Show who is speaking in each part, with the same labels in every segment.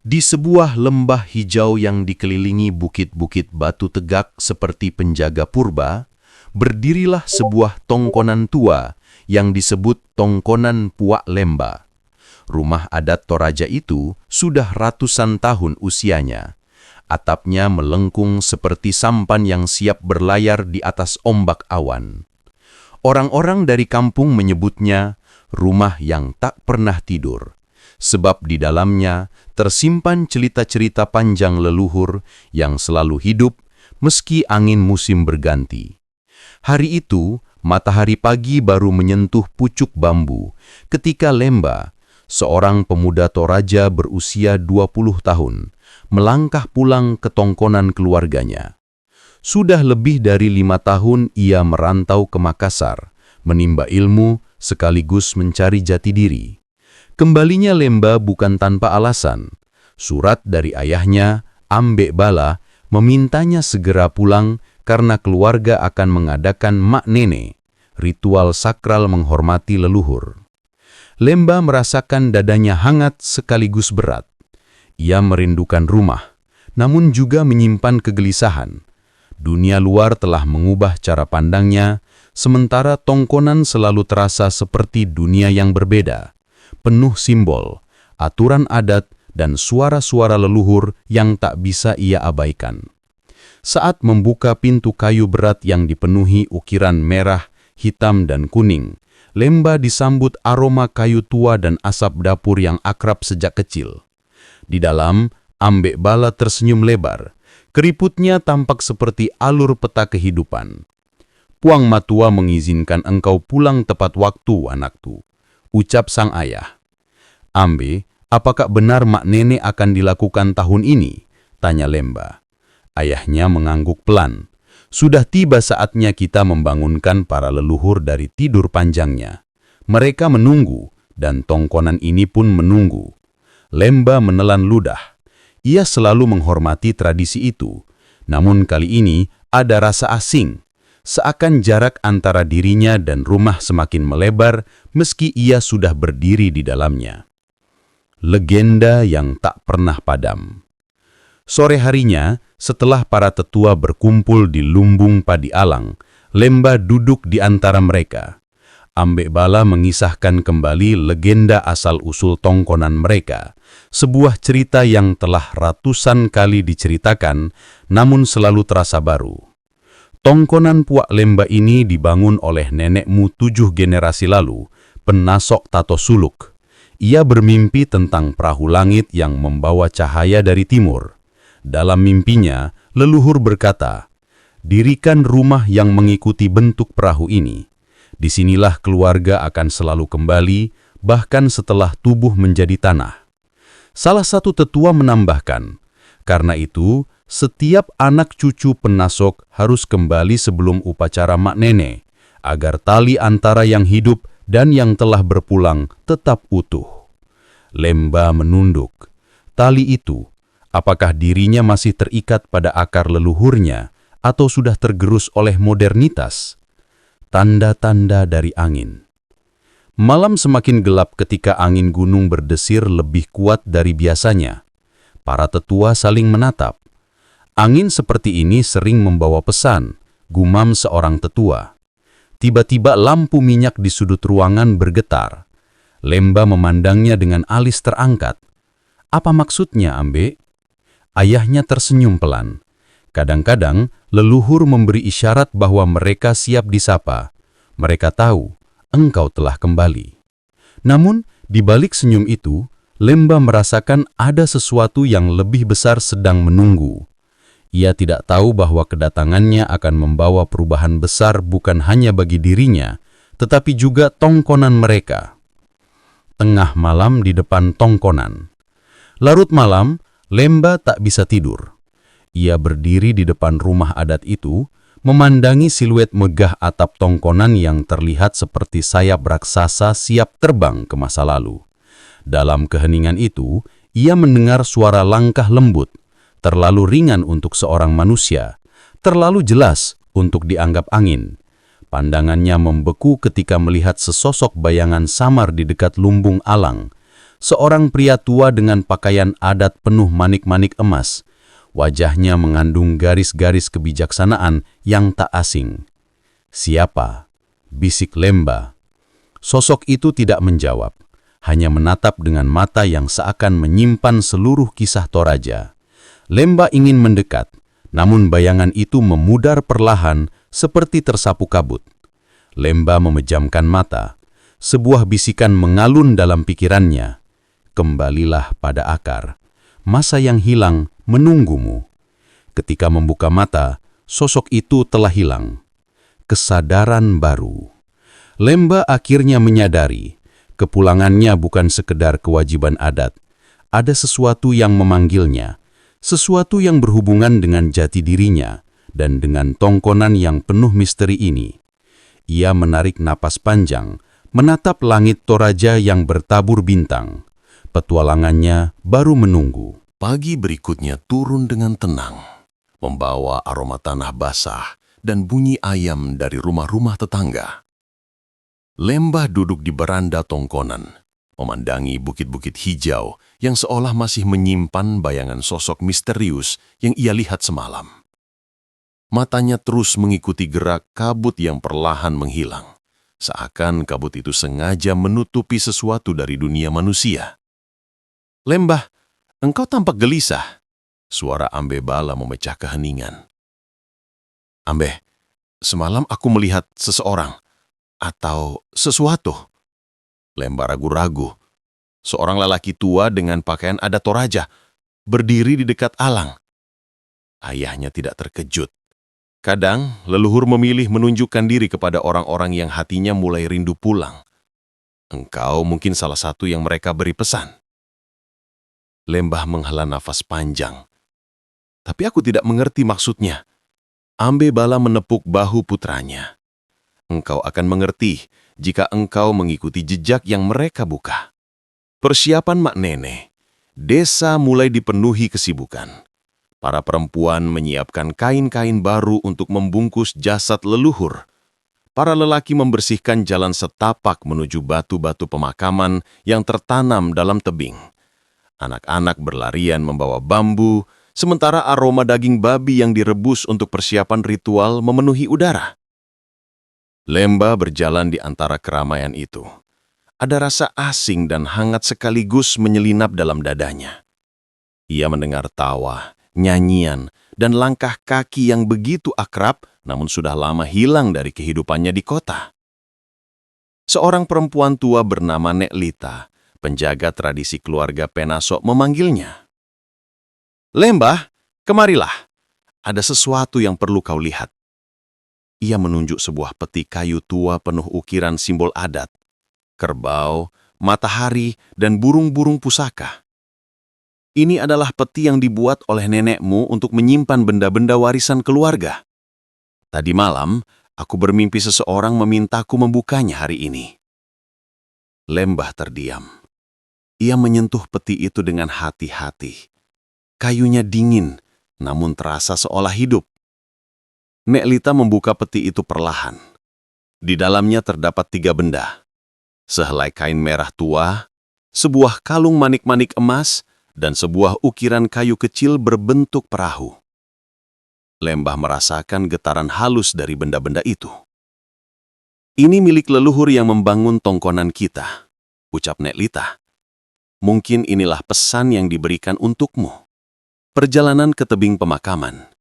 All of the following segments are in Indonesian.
Speaker 1: Di sebuah lembah hijau yang dikelilingi bukit-bukit batu tegak seperti penjaga purba, berdirilah sebuah tongkonan tua yang disebut Tongkonan Puak Lemba. Rumah adat Toraja itu sudah ratusan tahun usianya. Atapnya melengkung seperti sampan yang siap berlayar di atas ombak awan. Orang-orang dari kampung menyebutnya rumah yang tak pernah tidur, sebab di dalamnya tersimpan cerita-cerita panjang leluhur yang selalu hidup meski angin musim berganti. Hari itu, matahari pagi baru menyentuh pucuk bambu ketika Lemba, seorang pemuda Toraja berusia 20 tahun, melangkah pulang ke tongkonan keluarganya. Sudah lebih dari 5 tahun ia merantau ke Makassar, menimba ilmu sekaligus mencari jati diri. Kembalinya Lemba bukan tanpa alasan. Surat dari ayahnya, Ambek Bala, memintanya segera pulang karena keluarga akan mengadakan mak nene, ritual sakral menghormati leluhur. Lemba merasakan dadanya hangat sekaligus berat. Ia merindukan rumah, namun juga menyimpan kegelisahan. Dunia luar telah mengubah cara pandangnya, sementara tongkonan selalu terasa seperti dunia yang berbeda, penuh simbol, aturan adat, dan suara-suara leluhur yang tak bisa ia abaikan. Saat membuka pintu kayu berat yang dipenuhi ukiran merah, hitam, dan kuning, Lemba disambut aroma kayu tua dan asap dapur yang akrab sejak kecil. Di dalam, Ambek Bala tersenyum lebar. Keriputnya tampak seperti alur peta kehidupan. "Puang Matua mengizinkan engkau pulang tepat waktu, anakku," ucap sang ayah. "Ambe, apakah benar mak nenek akan dilakukan tahun ini?" tanya Lemba. Ayahnya mengangguk pelan. "Sudah tiba saatnya kita membangunkan para leluhur dari tidur panjangnya. Mereka menunggu, dan tongkonan ini pun menunggu." Lemba menelan ludah. Ia selalu menghormati tradisi itu, namun kali ini ada rasa asing. Seakan jarak antara dirinya dan rumah semakin melebar meski ia sudah berdiri di dalamnya. Legenda yang tak pernah padam. Sore harinya, setelah para tetua berkumpul di lumbung padi alang, Lemba duduk di antara mereka. Ambek Bala mengisahkan kembali legenda asal-usul tongkonan mereka, sebuah cerita yang telah ratusan kali diceritakan, namun selalu terasa baru. Tongkonan Puak Lemba ini dibangun oleh nenekmu 7 generasi lalu, Penasok Tato Suluk. Ia bermimpi tentang perahu langit yang membawa cahaya dari timur. Dalam mimpinya, leluhur berkata, "Dirikan rumah yang mengikuti bentuk perahu ini. Disinilah keluarga akan selalu kembali, bahkan setelah tubuh menjadi tanah." Salah satu tetua menambahkan, "Karena itu, setiap anak cucu Penasok harus kembali sebelum upacara mak nenek, agar tali antara yang hidup dan yang telah berpulang tetap utuh." Lemba menunduk. Tali itu, apakah dirinya masih terikat pada akar leluhurnya atau sudah tergerus oleh modernitas? Tanda-tanda dari angin. Malam semakin gelap ketika angin gunung berdesir lebih kuat dari biasanya. Para tetua saling menatap. "Angin seperti ini sering membawa pesan," gumam seorang tetua. Tiba-tiba lampu minyak di sudut ruangan bergetar. Lemba memandangnya dengan alis terangkat. "Apa maksudnya, Ambe?" Ayahnya tersenyum pelan. Kadang-kadang, leluhur memberi isyarat bahwa mereka siap disapa. Mereka tahu, engkau telah kembali. Namun, di balik senyum itu, Lemba merasakan ada sesuatu yang lebih besar sedang menunggu. Ia tidak tahu bahwa kedatangannya akan membawa perubahan besar bukan hanya bagi dirinya, tetapi juga tongkonan mereka. Tengah malam di depan tongkonan. Larut malam, Lemba tak bisa tidur. Ia berdiri di depan rumah adat itu, memandangi siluet megah atap tongkonan yang terlihat seperti sayap raksasa siap terbang ke masa lalu. Dalam keheningan itu, ia mendengar suara langkah lembut, terlalu ringan untuk seorang manusia, terlalu jelas untuk dianggap angin. Pandangannya membeku ketika melihat sesosok bayangan samar di dekat lumbung alang.
Speaker 2: seorang pria tua dengan pakaian adat penuh manik-manik emas. Wajahnya mengandung garis-garis kebijaksanaan yang tak asing. "Siapa?" bisik Lemba. Sosok itu tidak menjawab, hanya menatap dengan mata yang seakan menyimpan seluruh kisah Toraja. Lemba ingin mendekat, namun bayangan itu memudar perlahan seperti tersapu kabut. Lemba memejamkan mata. Sebuah bisikan mengalun dalam pikirannya. "Kembalilah pada akar. Masa yang hilang menunggumu." Ketika membuka mata, sosok itu telah hilang. Kesadaran baru. Lemba akhirnya menyadari, kepulangannya bukan sekedar kewajiban adat. Ada sesuatu yang memanggilnya, sesuatu yang berhubungan dengan jati dirinya, dan dengan tongkonan yang penuh misteri ini. Ia menarik napas panjang, menatap langit Toraja yang bertabur bintang. Petualangannya baru menunggu.
Speaker 1: Pagi berikutnya turun dengan tenang, membawa aroma tanah basah dan bunyi ayam dari rumah-rumah tetangga. Lemba duduk di beranda tongkonan, memandangi bukit-bukit hijau yang seolah masih menyimpan bayangan sosok misterius yang ia lihat semalam. Matanya terus mengikuti gerak kabut yang perlahan menghilang, seakan kabut itu sengaja menutupi sesuatu dari dunia manusia. "Lembah, engkau tampak gelisah," suara Ambe Bala memecah keheningan. "Ambe, semalam aku melihat seseorang atau sesuatu." Lemba ragu-ragu. Seorang lelaki tua dengan pakaian adat Toraja berdiri di dekat alang. Ayahnya tidak terkejut. Kadang, leluhur memilih menunjukkan diri kepada orang-orang yang hatinya mulai rindu pulang. Engkau mungkin salah satu yang mereka beri pesan. Lembah menghela nafas panjang. Tapi aku tidak mengerti maksudnya. Ambe Bala menepuk bahu putranya. Engkau akan mengerti jika engkau mengikuti jejak yang mereka buka. Persiapan Mak Nene. Desa mulai dipenuhi kesibukan. Para perempuan menyiapkan kain-kain baru untuk membungkus jasad leluhur. Para lelaki membersihkan jalan setapak menuju batu-batu pemakaman yang tertanam dalam tebing. Anak-anak berlarian membawa bambu, sementara aroma daging babi yang direbus untuk persiapan ritual memenuhi udara. Lemba berjalan di antara keramaian itu. Ada rasa asing dan hangat sekaligus menyelinap dalam dadanya. Ia mendengar tawa, nyanyian, dan langkah kaki yang begitu akrab namun sudah lama hilang dari kehidupannya di kota. Seorang perempuan tua bernama Nek Lita, penjaga tradisi keluarga Penasok, memanggilnya. "Lembah, kemarilah. Ada sesuatu yang perlu kau lihat." Ia menunjuk sebuah peti kayu tua penuh ukiran simbol adat, kerbau, matahari, dan burung-burung pusaka. "Ini adalah peti yang dibuat oleh nenekmu untuk menyimpan benda-benda warisan keluarga. Tadi malam, aku bermimpi seseorang memintaku membukanya hari ini." Lembah terdiam. Ia menyentuh peti itu dengan hati-hati. Kayunya dingin, namun terasa seolah hidup. Nek Lita membuka peti itu perlahan. Di dalamnya terdapat 3 benda. Sehelai kain merah tua, sebuah kalung manik-manik emas, dan sebuah ukiran kayu kecil berbentuk perahu. Lembah merasakan getaran halus dari benda-benda itu. "Ini milik leluhur yang membangun tongkonan kita," ucap Nek Lita. "Mungkin inilah pesan yang diberikan untukmu." Perjalanan ke tebing pemakaman.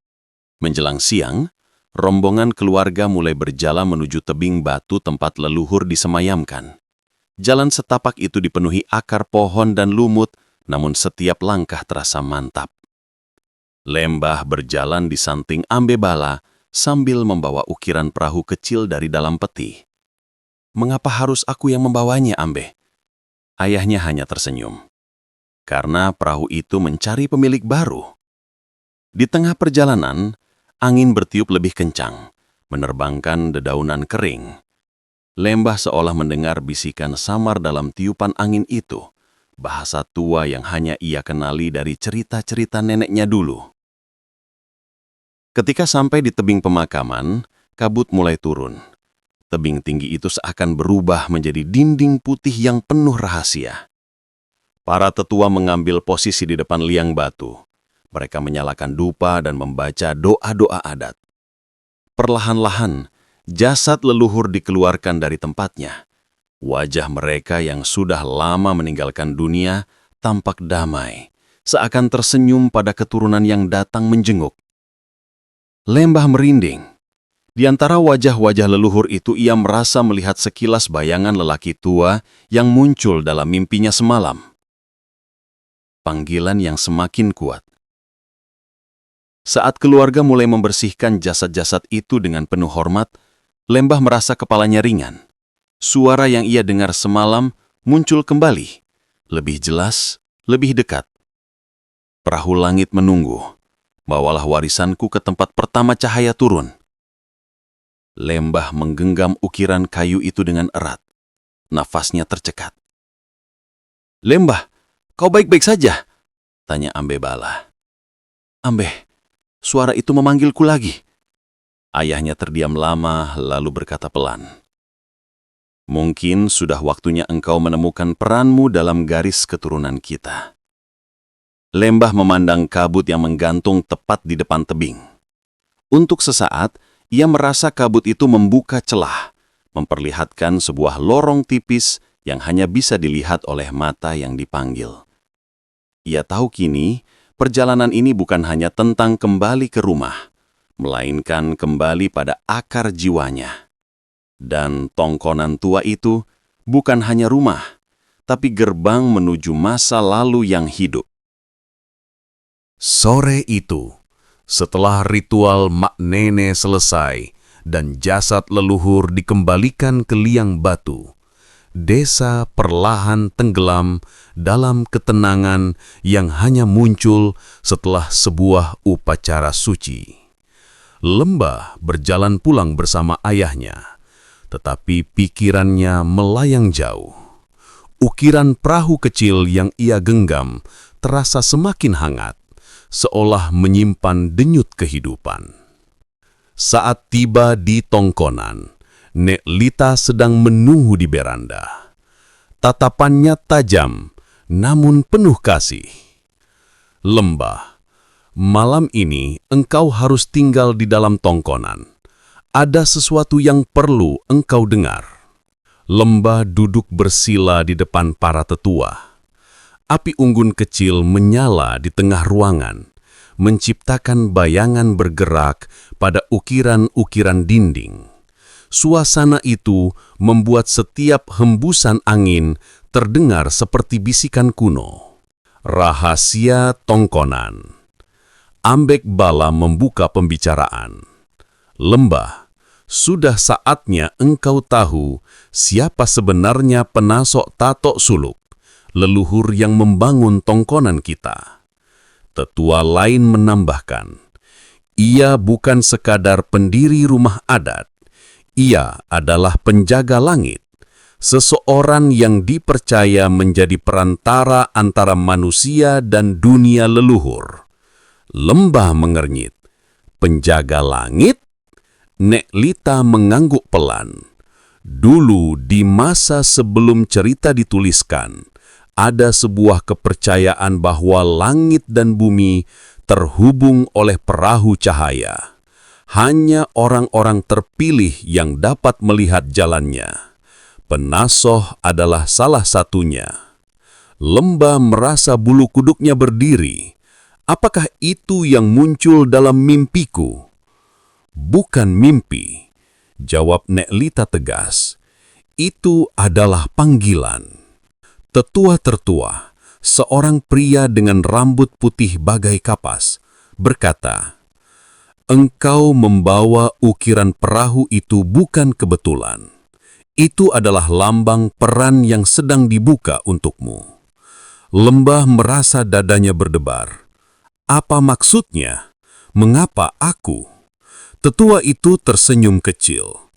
Speaker 1: Menjelang siang, rombongan keluarga mulai berjalan menuju tebing batu tempat leluhur disemayamkan. Jalan setapak itu dipenuhi akar pohon dan lumut, namun setiap langkah terasa mantap. Lembah berjalan di samping Ambe Bala sambil membawa ukiran perahu kecil dari dalam peti. "Mengapa harus aku yang membawanya, Ambe?" Ayahnya hanya tersenyum. Karena perahu itu mencari pemilik baru. Di tengah perjalanan, angin bertiup lebih kencang, menerbangkan dedaunan kering. Lembah seolah mendengar bisikan samar dalam tiupan angin itu, bahasa tua yang hanya ia kenali dari cerita-cerita neneknya dulu. Ketika sampai di tebing pemakaman, kabut mulai turun. Tebing tinggi itu seakan berubah menjadi dinding putih yang penuh rahasia.
Speaker 2: Para tetua mengambil posisi di depan liang batu. Mereka menyalakan dupa dan membaca doa-doa adat. Perlahan-lahan, jasad leluhur dikeluarkan dari tempatnya. Wajah mereka yang sudah lama meninggalkan dunia tampak damai, seakan tersenyum pada keturunan yang datang menjenguk. Lembah merinding. Di antara wajah-wajah leluhur itu ia merasa melihat sekilas bayangan lelaki tua yang muncul dalam mimpinya semalam. Panggilan yang semakin kuat. Saat keluarga mulai membersihkan jasad-jasad itu dengan penuh hormat, Lembah merasa kepalanya ringan. Suara yang ia dengar semalam muncul kembali, lebih jelas, lebih dekat. Perahu langit menunggu. Bawalah warisanku ke tempat pertama cahaya turun. Lembah menggenggam ukiran kayu itu dengan erat. Nafasnya tercekat. "Lembah, kau baik-baik saja?" tanya Ambe Bala. "Ambe, suara itu memanggilku lagi." Ayahnya terdiam lama lalu berkata pelan, "Mungkin sudah waktunya engkau menemukan peranmu dalam garis keturunan kita." Lembah memandang kabut yang menggantung tepat di depan tebing. Untuk sesaat, ia merasa kabut itu membuka celah, memperlihatkan sebuah lorong tipis yang hanya bisa dilihat oleh mata yang dipanggil. Ia tahu kini, perjalanan ini bukan hanya tentang kembali ke rumah, melainkan kembali pada akar jiwanya. Dan tongkonan tua itu bukan hanya rumah, tapi gerbang menuju masa lalu yang hidup.
Speaker 1: Sore itu, setelah ritual mak nene selesai dan jasad leluhur dikembalikan ke liang batu, desa perlahan tenggelam dalam ketenangan yang hanya muncul setelah sebuah upacara suci. Lembah berjalan pulang bersama ayahnya, tetapi pikirannya melayang jauh. Ukiran perahu kecil yang ia genggam terasa semakin hangat, seolah menyimpan denyut kehidupan. Saat tiba di tongkonan, Nek Lita sedang menunggu di beranda. Tatapannya tajam, namun penuh kasih. "Lembah, malam ini engkau harus tinggal di dalam tongkonan. Ada sesuatu yang perlu engkau dengar." Lembah duduk bersila di depan para tetua. Api unggun kecil menyala di tengah ruangan, menciptakan bayangan bergerak pada ukiran-ukiran dinding. Suasana itu membuat setiap hembusan angin terdengar seperti bisikan kuno. Rahasia tongkonan. Ambek Bala membuka pembicaraan. "Lembah, sudah saatnya engkau tahu siapa sebenarnya penasok Tatok Suluk, leluhur yang membangun tongkonan kita." Tetua lain menambahkan, "Ia bukan sekadar pendiri rumah adat. Ia adalah penjaga langit, seseorang yang dipercaya menjadi perantara antara manusia dan dunia leluhur." Lembah mengernyit. "Penjaga langit?" Nek Lita mengangguk pelan. Dulu di masa sebelum cerita dituliskan, ada sebuah kepercayaan bahwa langit dan bumi terhubung oleh perahu cahaya. Hanya orang-orang terpilih yang dapat melihat jalannya. Penasoh adalah salah satunya. Lembah merasa bulu kuduknya berdiri. Apakah itu yang muncul dalam mimpiku? "Bukan mimpi," jawab Nek Lita tegas. "Itu adalah panggilan." Tetua tertua, seorang pria dengan rambut putih bagai kapas, berkata, "Engkau membawa ukiran perahu itu bukan kebetulan. Itu adalah lambang peran yang sedang dibuka untukmu." Lembah merasa dadanya berdebar. Apa maksudnya? Mengapa aku? Tetua itu tersenyum kecil.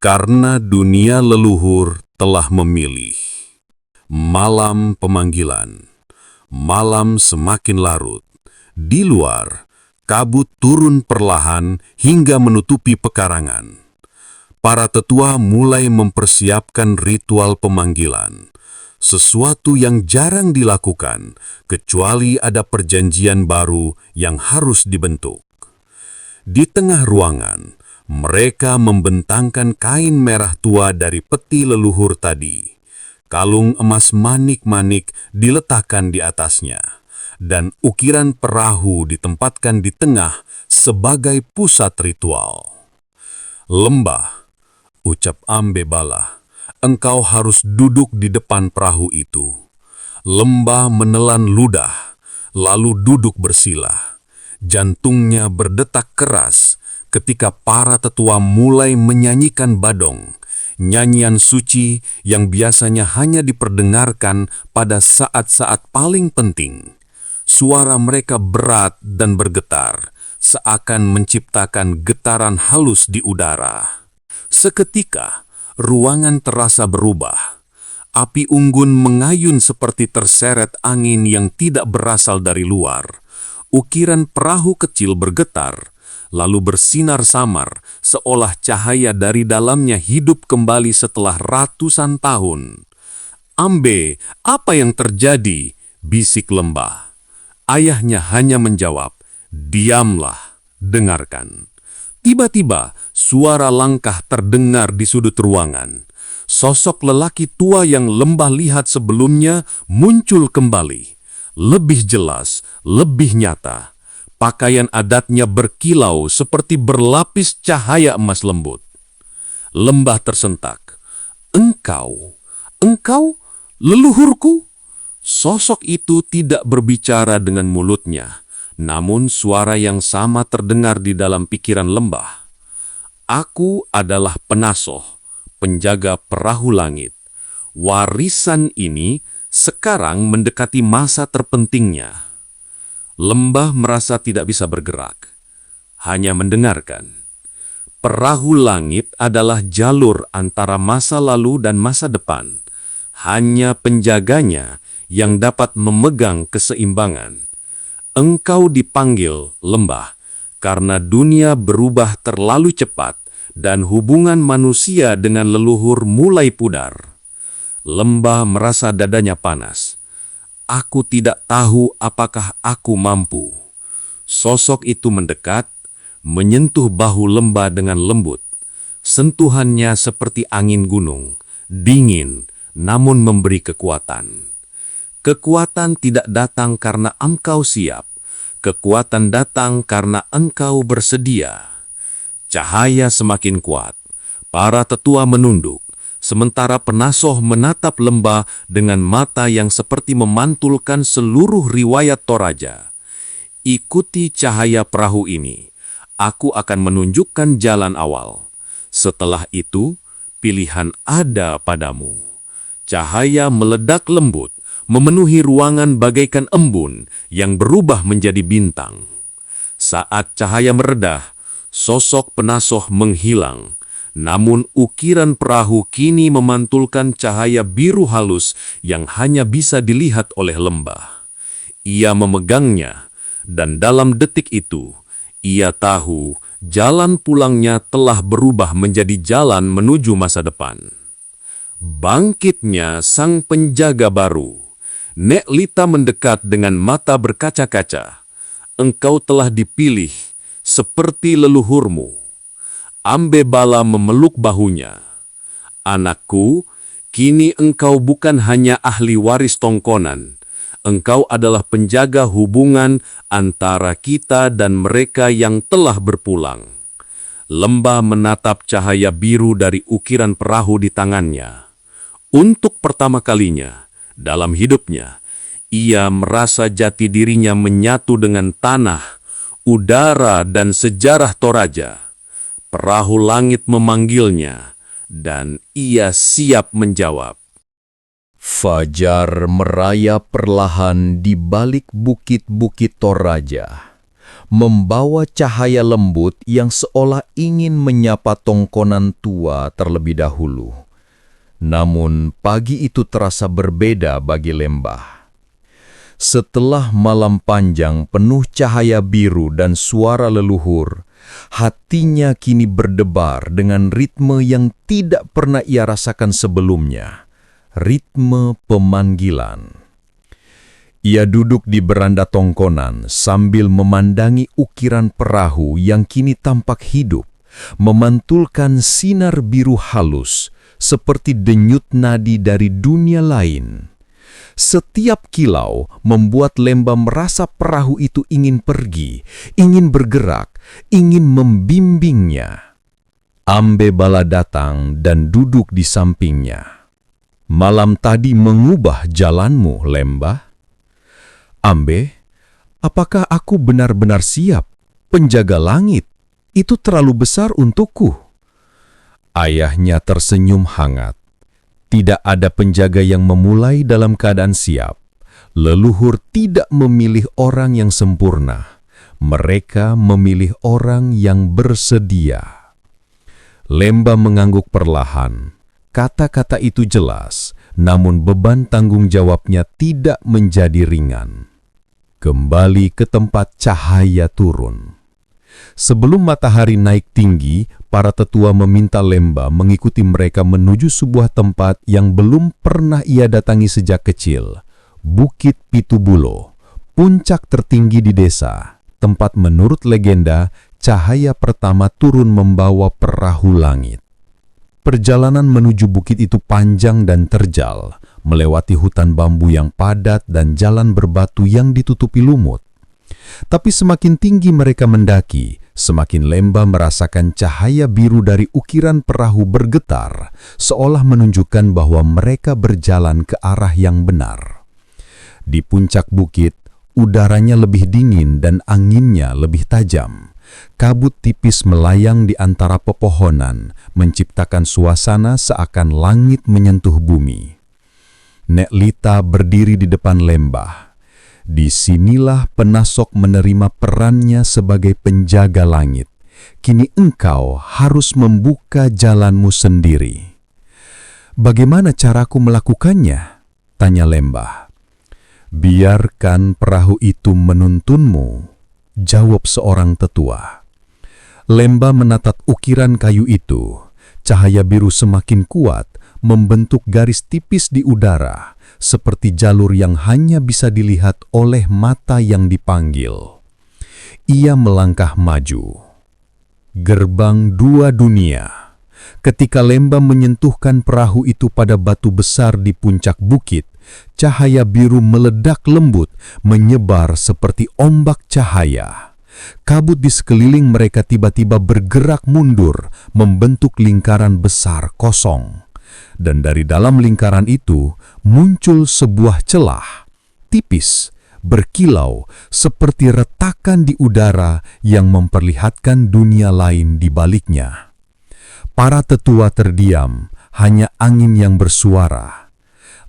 Speaker 1: "Karena dunia leluhur telah memilih." Malam pemanggilan. Malam semakin larut. Di luar, kabut turun perlahan hingga menutupi pekarangan. Para tetua mulai mempersiapkan ritual pemanggilan.
Speaker 3: sesuatu yang jarang dilakukan kecuali ada perjanjian baru yang harus dibentuk. Di tengah ruangan, mereka membentangkan kain merah tua dari peti leluhur tadi. Kalung emas manik-manik diletakkan di atasnya, dan ukiran perahu ditempatkan di tengah sebagai pusat ritual. "Lembah," ucap Ambe Bala, "engkau harus duduk di depan perahu itu." Lembah menelan ludah, lalu duduk bersila. Jantungnya berdetak keras ketika para tetua mulai menyanyikan badong, nyanyian suci yang biasanya hanya diperdengarkan pada saat-saat paling penting. Suara mereka berat dan bergetar, seakan menciptakan getaran halus di udara. Seketika, ruangan terasa berubah. Api unggun mengayun seperti terseret angin yang tidak berasal dari luar. Ukiran perahu kecil bergetar, lalu bersinar samar, seolah cahaya dari dalamnya hidup kembali setelah ratusan tahun. "Ambe, apa yang terjadi?" bisik Lembah. Ayahnya hanya menjawab, "Diamlah, dengarkan." Tiba-tiba, suara langkah terdengar di sudut ruangan. Sosok lelaki tua yang Lembah lihat sebelumnya muncul kembali. Lebih jelas, lebih nyata. Pakaian adatnya berkilau seperti berlapis cahaya emas lembut. Lembah tersentak. Engkau, leluhurku?" Sosok itu tidak berbicara dengan mulutnya, namun suara yang sama terdengar di dalam pikiran Lembah. "Aku adalah Penasoh, penjaga perahu langit. Warisan ini sekarang mendekati masa terpentingnya." Lembah merasa tidak bisa bergerak, hanya mendengarkan. Perahu langit adalah jalur antara masa lalu dan masa depan. Hanya penjaganya yang dapat memegang keseimbangan. Engkau dipanggil, Lembah, karena dunia berubah terlalu cepat dan hubungan manusia dengan leluhur mulai pudar. Lembah merasa dadanya panas. "Aku tidak tahu apakah aku mampu." Sosok itu mendekat, menyentuh bahu Lembah dengan lembut. Sentuhannya seperti angin gunung, dingin, namun memberi kekuatan. Kekuatan tidak datang karena engkau siap. Kekuatan datang karena engkau bersedia. Cahaya semakin kuat. Para tetua menunduk, sementara Penasoh menatap Lembah dengan mata yang seperti memantulkan seluruh riwayat Toraja. "Ikuti cahaya perahu ini. Aku akan menunjukkan jalan awal. Setelah itu, pilihan ada padamu." Cahaya meledak lembut, memenuhi ruangan bagaikan embun yang berubah menjadi bintang. Saat cahaya meredah, sosok Penasoh menghilang. Namun ukiran perahu kini memantulkan cahaya biru halus yang hanya bisa dilihat oleh Lembah. Ia memegangnya, dan dalam detik itu, ia tahu jalan pulangnya telah berubah menjadi jalan menuju masa depan. Bangkitnya sang penjaga baru. Nek Lita mendekat dengan mata berkaca-kaca. "Engkau telah dipilih seperti leluhurmu." Ambe Bala memeluk bahunya. "Anakku, kini engkau bukan hanya ahli waris tongkonan. Engkau adalah penjaga hubungan antara kita dan mereka yang telah berpulang." Lembah menatap cahaya biru dari ukiran perahu di tangannya. Untuk pertama kalinya dalam hidupnya, ia merasa jati dirinya menyatu dengan tanah, udara, dan sejarah Toraja. Perahu langit memanggilnya, dan ia siap menjawab.
Speaker 1: Fajar merayap perlahan di balik bukit-bukit Toraja, membawa cahaya lembut yang seolah ingin menyapa tongkonan tua terlebih dahulu. Namun pagi itu terasa berbeda bagi Lembah. Setelah malam panjang penuh cahaya biru dan suara leluhur, hatinya kini berdebar dengan ritme yang tidak pernah ia rasakan sebelumnya.
Speaker 2: ritme pemanggilan. Ia duduk di beranda tongkonan sambil memandangi ukiran perahu yang kini tampak hidup, memantulkan sinar biru halus seperti denyut nadi dari dunia lain. Setiap kilau membuat Lemba merasa perahu itu ingin pergi, ingin bergerak, ingin membimbingnya. Ambe bala datang dan duduk di sampingnya. "Malam tadi mengubah jalanmu, Lemba?" "Ambe, apakah aku benar-benar siap? Penjaga langit, itu terlalu besar untukku." Ayahnya tersenyum hangat. Tidak ada penjaga yang memulai dalam keadaan siap. Leluhur tidak memilih orang yang sempurna. Mereka memilih orang yang bersedia. Lemba mengangguk perlahan. Kata-kata itu jelas, namun beban tanggung jawabnya tidak menjadi ringan. Kembali ke tempat cahaya turun. Sebelum matahari naik tinggi, para tetua meminta Lemba mengikuti mereka menuju sebuah tempat yang belum pernah ia datangi sejak kecil. Bukit Pitubulo, puncak tertinggi di desa, tempat menurut legenda cahaya pertama turun membawa perahu langit. Perjalanan menuju bukit itu panjang dan terjal, melewati hutan bambu yang padat dan jalan berbatu yang ditutupi lumut. Tapi semakin tinggi mereka mendaki, semakin Lemba merasakan cahaya biru dari ukiran perahu bergetar, seolah menunjukkan bahwa mereka berjalan ke arah yang benar. Di puncak bukit, udaranya lebih dingin dan anginnya lebih tajam. Kabut tipis melayang di antara pepohonan, menciptakan suasana seakan langit menyentuh bumi. Nek Lita berdiri di depan Lemba. Disinilah Penasok menerima perannya sebagai penjaga langit. Kini engkau harus membuka jalanmu sendiri. "Bagaimana caraku melakukannya?" tanya Lemba. "Biarkan perahu itu menuntunmu," jawab seorang tetua. Lemba menatap ukiran kayu itu. Cahaya biru semakin kuat, membentuk garis tipis di udara, seperti jalur yang hanya bisa dilihat oleh mata yang dipanggil. Ia melangkah maju. Gerbang dua dunia. Ketika Lemba menyentuhkan perahu itu pada batu besar di puncak bukit, cahaya biru meledak lembut, menyebar seperti ombak cahaya. Kabut di sekeliling mereka tiba-tiba bergerak mundur, membentuk lingkaran besar kosong. Dan dari dalam lingkaran itu muncul sebuah celah, tipis, berkilau, seperti retakan di udara yang memperlihatkan dunia lain di baliknya. Para tetua terdiam, hanya angin yang bersuara.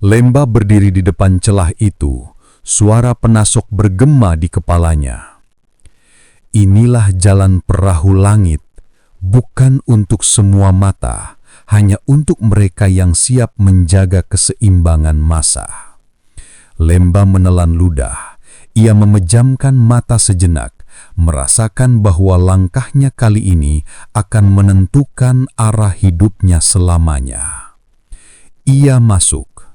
Speaker 2: Lemba berdiri di depan celah itu, suara Penasok bergema di kepalanya. "Inilah jalan perahu langit, bukan untuk semua mata, hanya untuk mereka yang siap menjaga keseimbangan massa." Lemba menelan ludah. Ia memejamkan mata sejenak, merasakan bahwa langkahnya kali ini akan menentukan arah hidupnya selamanya. Ia masuk.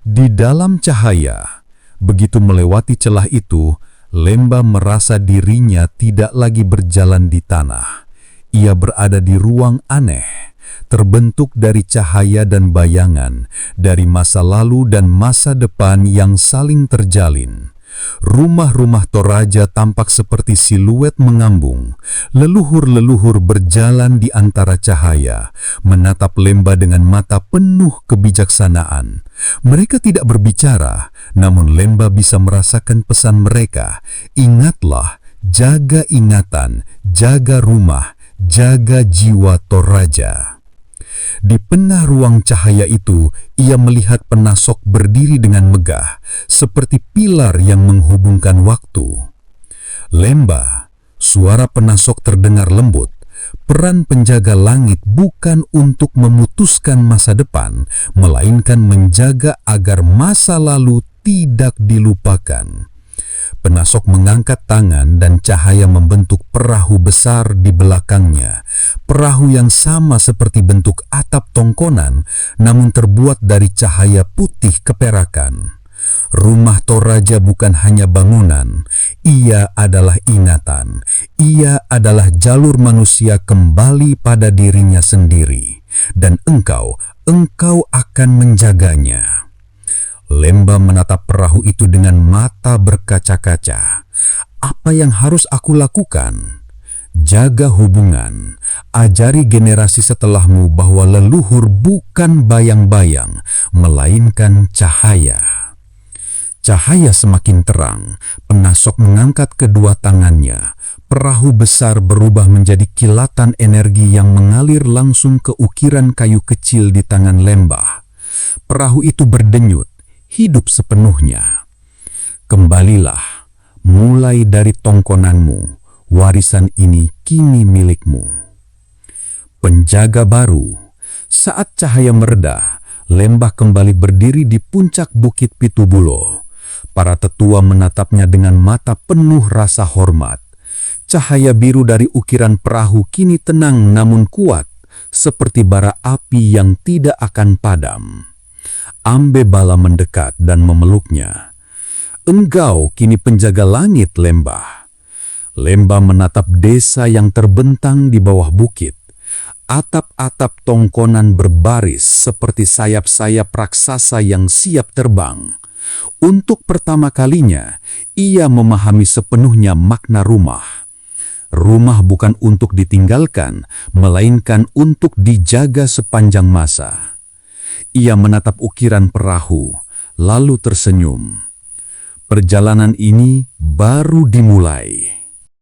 Speaker 2: Di dalam cahaya, begitu melewati celah itu, Lemba merasa dirinya tidak lagi berjalan di tanah. Ia berada di ruang aneh, terbentuk dari cahaya dan bayangan, dari masa lalu dan masa depan yang saling terjalin. Rumah-rumah Toraja tampak seperti siluet mengambung. Leluhur-leluhur berjalan di antara cahaya, menatap Lemba dengan mata penuh kebijaksanaan. Mereka tidak berbicara, namun Lemba bisa merasakan pesan mereka. Ingatlah, jaga ingatan, jaga rumah, jaga jiwa Toraja. Di tengah ruang cahaya itu, ia melihat Penasok berdiri dengan megah, seperti pilar yang menghubungkan waktu. "Lemba," suara Penasok terdengar lembut. "Peran penjaga langit bukan untuk memutuskan masa depan, melainkan menjaga agar masa lalu tidak dilupakan. Penasok mengangkat tangan dan cahaya membentuk perahu besar di belakangnya. Perahu yang sama seperti bentuk atap tongkonan, namun terbuat dari cahaya putih keperakan. Rumah Toraja bukan hanya bangunan, ia adalah ingatan. Ia adalah jalur manusia kembali pada dirinya sendiri. Dan engkau akan menjaganya. Lemba menatap perahu itu dengan mata berkaca-kaca. Apa yang harus aku lakukan? Jaga hubungan. Ajari generasi setelahmu bahwa leluhur bukan bayang-bayang, melainkan cahaya. Cahaya semakin terang. Penasok mengangkat kedua tangannya. Perahu besar berubah menjadi kilatan energi yang mengalir langsung ke ukiran kayu kecil di tangan Lembah. Perahu itu berdenyut, hidup sepenuhnya. Kembalilah, mulai dari tongkonanmu, warisan ini kini milikmu. Penjaga baru. Saat cahaya mereda, Lembah kembali berdiri di puncak Bukit Pitubulo. Para tetua menatapnya dengan mata penuh rasa hormat. Cahaya biru dari ukiran perahu kini tenang namun kuat, seperti bara api yang tidak akan padam. Ambebala mendekat dan memeluknya. Engkau kini penjaga langit, Lembah. Lembah menatap desa yang terbentang di bawah bukit. Atap-atap tongkonan berbaris seperti sayap-sayap raksasa yang siap terbang. Untuk pertama kalinya, ia memahami sepenuhnya makna rumah. Rumah bukan untuk ditinggalkan, melainkan untuk dijaga sepanjang masa. Ia menatap ukiran perahu, lalu tersenyum. Perjalanan ini baru dimulai.